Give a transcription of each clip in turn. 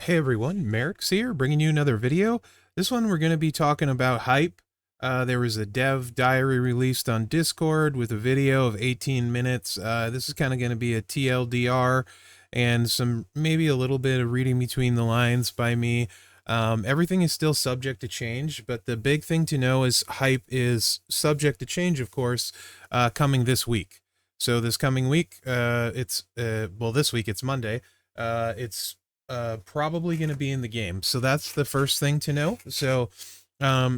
Hey everyone, Mherex here, bringing you another video. This one we're going to be talking about hype. There was a dev diary released on Discord with a video of 18 minutes. This is kind of going to be a TLDR and some maybe a little bit of reading between the lines by me. Everything is still subject to change, but the big thing to know is hype is subject to change, of course, coming this week. So this coming week, this week it's Monday. It's probably going to be in the game. So that's the first thing to know. So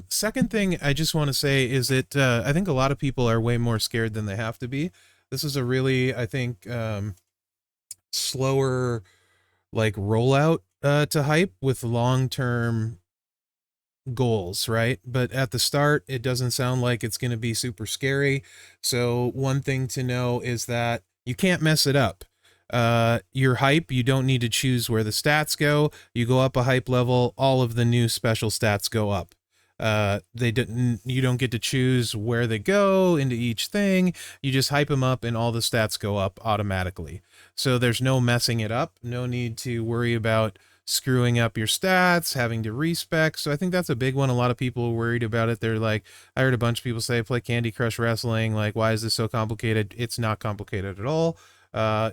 second thing I just want to say is that I think a lot of people are way more scared than they have to be. This is a really, I think, slower like rollout to hype with long-term goals, right? But at the start, it doesn't sound like it's going to be super scary. So one thing to know is that you can't mess it up. Your hype, you don't need to choose where the stats go. You go up a hype level, all of the new special stats go up. You don't get to choose where they go into each thing. You just hype them up and all the stats go up automatically. So there's no messing it up. No need to worry about screwing up your stats, having to respec. So I think that's a big one. A lot of people are worried about it. They're like, I heard a bunch of people say, play Candy Crush Wrestling. Like, why is this so complicated? It's not complicated at all.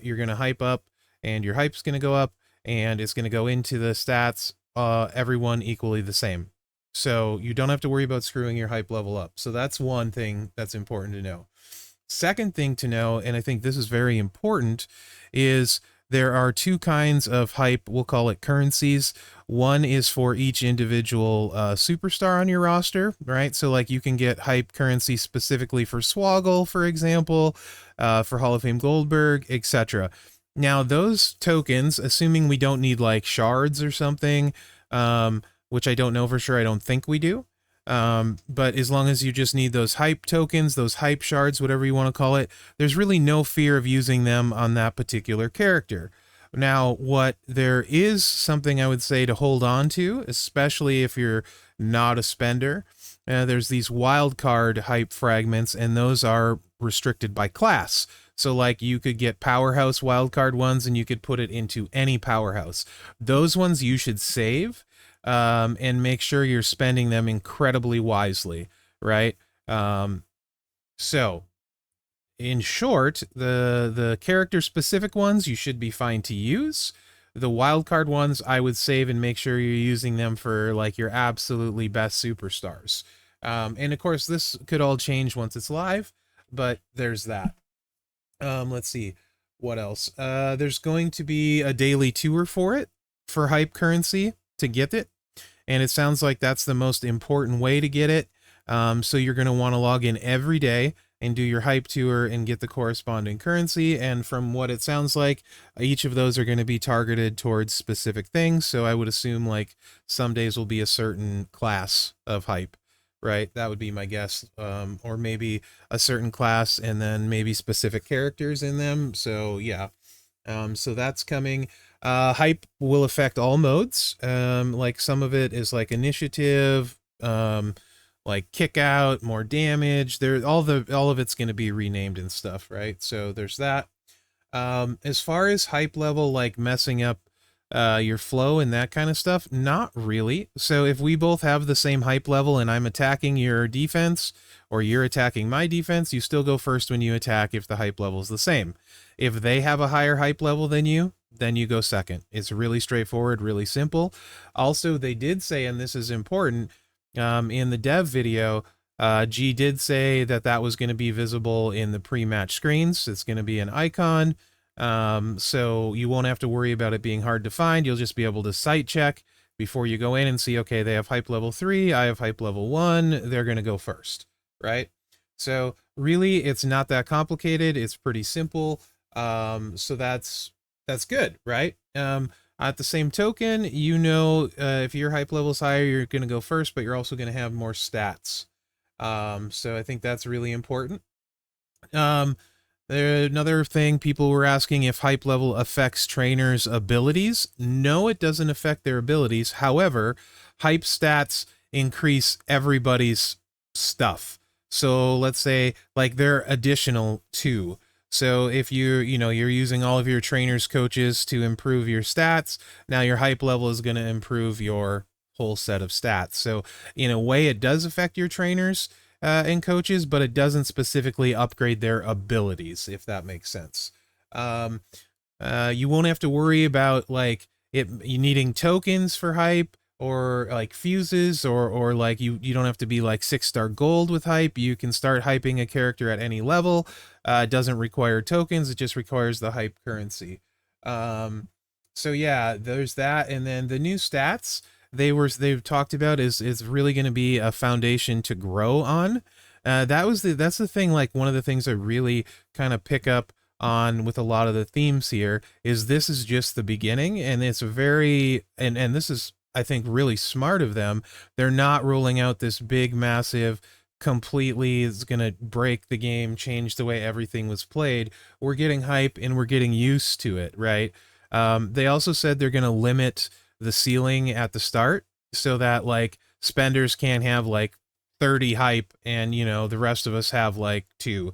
You're going to hype up and your hype's going to go up and it's going to go into the stats, everyone equally the same. So you don't have to worry about screwing your hype level up. So that's one thing that's important to know. Second thing to know, and I think this is very important, is there are two kinds of hype. We'll call it currencies. One is for each individual superstar on your roster, right? So like you can get hype currency specifically for Swoggle, for example, for Hall of Fame Goldberg, etc. Now those tokens, assuming we don't need like shards or something, which I don't know for sure, I don't think we do. But as long as you just need those hype tokens, those hype shards, whatever you want to call it, there's really no fear of using them on that particular character. Now, what there is something I would say to hold on to, especially if you're not a spender, there's these wild card hype fragments, and those are restricted by class. So like you could get powerhouse wildcard ones and you could put it into any powerhouse. Those ones you should save. And make sure you're spending them incredibly wisely, right? So, in short, the character-specific ones you should be fine to use. The wildcard ones I would save and make sure you're using them for like your absolutely best superstars. And of course, this could all change once it's live, but there's that. Let's see, what else? There's going to be a daily tour for it, for hype currency to get it. And it sounds like that's the most important way to get it. So you're going to want to log in every day and do your hype tour and get the corresponding currency. And from what it sounds like, each of those are going to be targeted towards specific things. So I would assume like some days will be a certain class of hype, right? That would be my guess. Or maybe a certain class and then maybe specific characters in them. So yeah. So that's coming. Hype will affect all modes. Like some of it is like initiative, like kick out, more damage. All of it's going to be renamed and stuff, right? So there's that. As far as hype level, like messing up your flow and that kind of stuff, not really. So if we both have the same hype level and I'm attacking your defense or you're attacking my defense, you still go first when you attack if the hype level is the same. If they have a higher hype level than you, then you go second. It's really straightforward, really simple. Also, they did say, and this is important, in the dev video, G did say that that was going to be visible in the pre-match screens. It's going to be an icon. So you won't have to worry about it being hard to find. You'll just be able to site check before you go in and see, okay, they have hype level 3, I have hype level 1, they're going to go first, right? So really, it's not that complicated. It's pretty simple. So that's good, right? At the same token, you know, if your hype level is higher, you're going to go first, but you're also going to have more stats. So I think that's really important. Another thing people were asking if hype level affects trainers' abilities. No, it doesn't affect their abilities. However, hype stats increase everybody's stuff. So let's say like they're additional too. So if you're using all of your trainers coaches to improve your stats, now your hype level is going to improve your whole set of stats. So in a way it does affect your trainers and coaches, but it doesn't specifically upgrade their abilities, if that makes sense. um, you won't have to worry about like you needing tokens for hype, or like fuses, or like you don't have to be like 6-star gold with hype. You can start hyping a character at any level. It doesn't require tokens, it just requires the hype currency. So yeah, there's that. And then the new stats they've talked about is really going to be a foundation to grow on. That's the thing, like one of the things I really kind of pick up on with a lot of the themes here is this is just the beginning, and it's a very and this is, I think, really smart of them. They're not rolling out this big massive completely is going to break the game, change the way everything was played. We're getting hype and we're getting used to it, right? They also said they're going to limit the ceiling at the start so that like spenders can't have like 30 hype and the rest of us have like 2.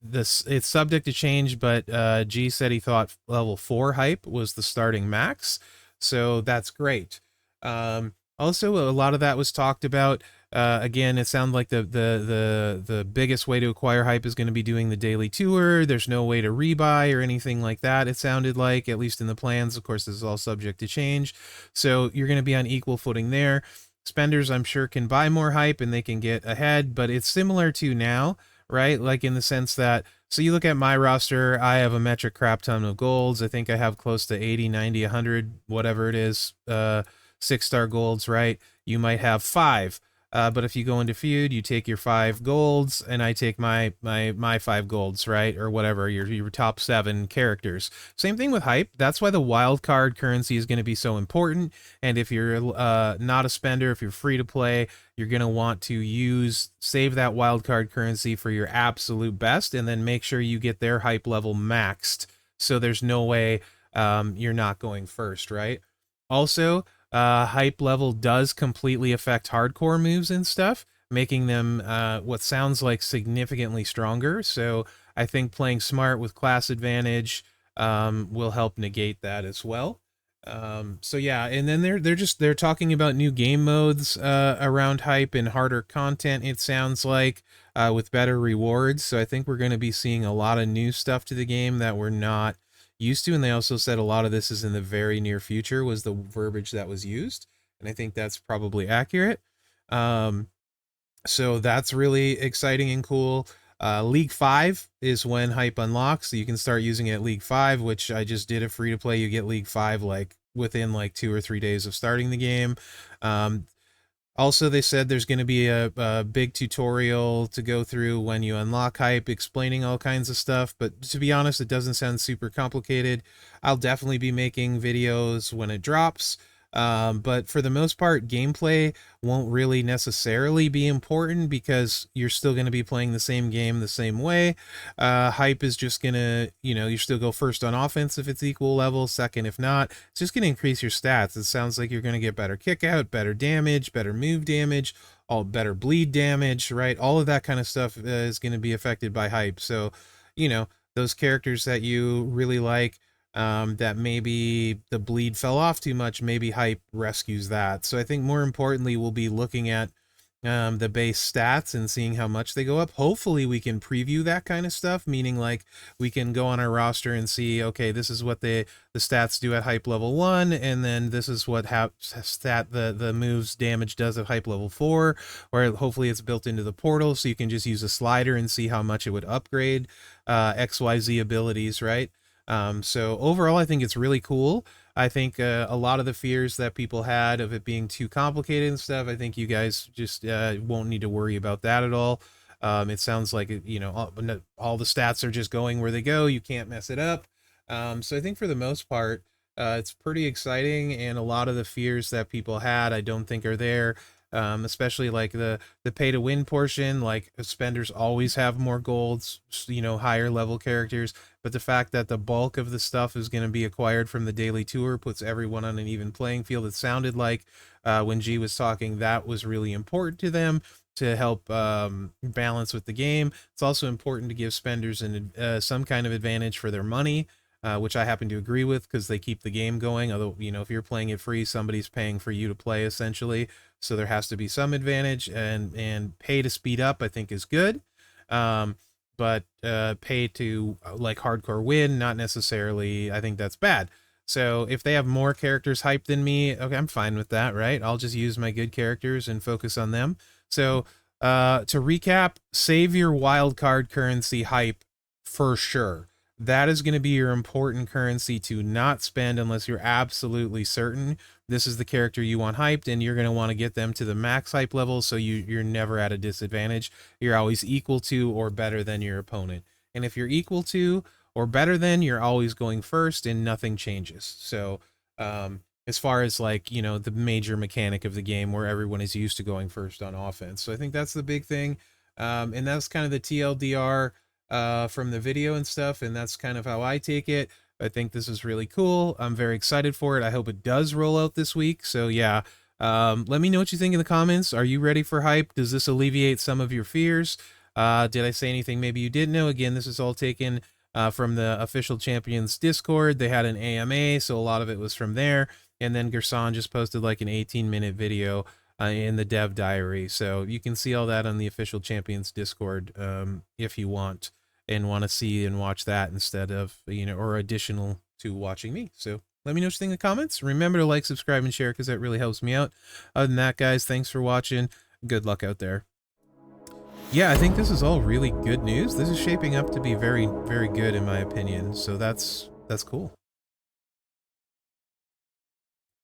This it's subject to change, but G said he thought level 4 hype was the starting max, so that's great. Also, a lot of that was talked about. Again, it sounded like the biggest way to acquire hype is going to be doing the daily tour. There's no way to rebuy or anything like that. It sounded like, at least in the plans. Of course, this is all subject to change, so you're going to be on equal footing there. Spenders, I'm sure, can buy more hype and they can get ahead, but it's similar to now, right? Like in the sense that, so you look at my roster, I have a metric crap ton of golds. I think I have close to 80, 90, 100, whatever it is, 6-star golds, right? You might have 5. But if you go into feud, you take your 5 golds, and I take my 5 golds, right? Or whatever, your top 7 characters. Same thing with hype. That's why the wild card currency is going to be so important. And if you're not a spender, if you're free to play, you're going to want to save that wild card currency for your absolute best, and then make sure you get their hype level maxed. So there's no way you're not going first, right? Also, hype level does completely affect hardcore moves and stuff, making them what sounds like significantly stronger. So I think playing smart with class advantage will help negate that as well. So yeah, and then they're talking about new game modes around hype and harder content. It sounds like with better rewards. So I think we're going to be seeing a lot of new stuff to the game that we're not used to. And they also said a lot of this is in the very near future, was the verbiage that was used, and I think that's probably accurate. So that's really exciting and cool. League 5 is when hype unlocks, so you can start using it at League 5, which I just did a free to play. You get League 5 like within like 2 or 3 days of starting the game. Also, they said there's going to be a big tutorial to go through when you unlock hype, explaining all kinds of stuff. But to be honest, it doesn't sound super complicated. I'll definitely be making videos when it drops. But for the most part, gameplay won't really necessarily be important because you're still going to be playing the same game the same way. Hype is just going to, you still go first on offense if it's equal level, second if not. It's just going to increase your stats. It sounds like you're going to get better kick out, better damage, better move damage, all better bleed damage, right? All of that kind of stuff is going to be affected by hype. So, those characters that you really like, that maybe the bleed fell off too much, maybe hype rescues that. So I think more importantly, we'll be looking at the base stats and seeing how much they go up. Hopefully we can preview that kind of stuff, meaning like we can go on our roster and see, okay, this is what the stats do at hype level 1, and then this is what the moves damage does at hype level 4, or hopefully it's built into the portal, so you can just use a slider and see how much it would upgrade XYZ abilities, right? So overall, I think it's really cool. I think a lot of the fears that people had of it being too complicated and stuff, I think you guys just won't need to worry about that at all. It sounds like, all the stats are just going where they go. You can't mess it up. So I think for the most part, it's pretty exciting, and a lot of the fears that people had, I don't think are there. Especially like the pay to win portion, like spenders always have more golds, higher level characters, but the fact that the bulk of the stuff is going to be acquired from the daily tour puts everyone on an even playing field. It sounded like when G was talking, that was really important to them. to help balance with the game. It's also important to give spenders some kind of advantage for their money, which I happen to agree with because they keep the game going. Although, you know, if you're playing it free, somebody's paying for you to play essentially. So there has to be some advantage, and pay to speed up, I think, is good. But pay to like hardcore win, not necessarily. I think that's bad. So if they have more characters hyped than me, okay, I'm fine with that, right? I'll just use my good characters and focus on them. So to recap, save your wildcard currency hype for sure. That is going to be your important currency to not spend unless you're absolutely certain this is the character you want hyped, and you're going to want to get them to the max hype level so you're never at a disadvantage. You're always equal to or better than your opponent. And if you're equal to or better than, you're always going first and nothing changes. So as far as like, you know, the major mechanic of the game where everyone is used to going first on offense. So I think that's the big thing. And that's kind of the TLDR from the video and stuff, and that's kind of how I take it. I think this is really cool. I'm very excited for it. I hope it does roll out this week. So yeah, let me know what you think in the comments. Are you ready for hype? Does this alleviate some of your fears? Did I say anything maybe you didn't know? Again, this is all taken from the official champions Discord. They had an AMA, so a lot of it was from there. And then Gerson just posted like an 18-minute video in the dev diary. So you can see all that on the official champions Discord if you want to see and watch that instead of, you know, or additional to watching me. So let me know what you think in the comments. Remember to like, subscribe, and share because that really helps me out. Other than that, guys, thanks for watching. Good luck out there. Yeah, I think this is all really good news. This is shaping up to be very, very good in my opinion. So that's cool.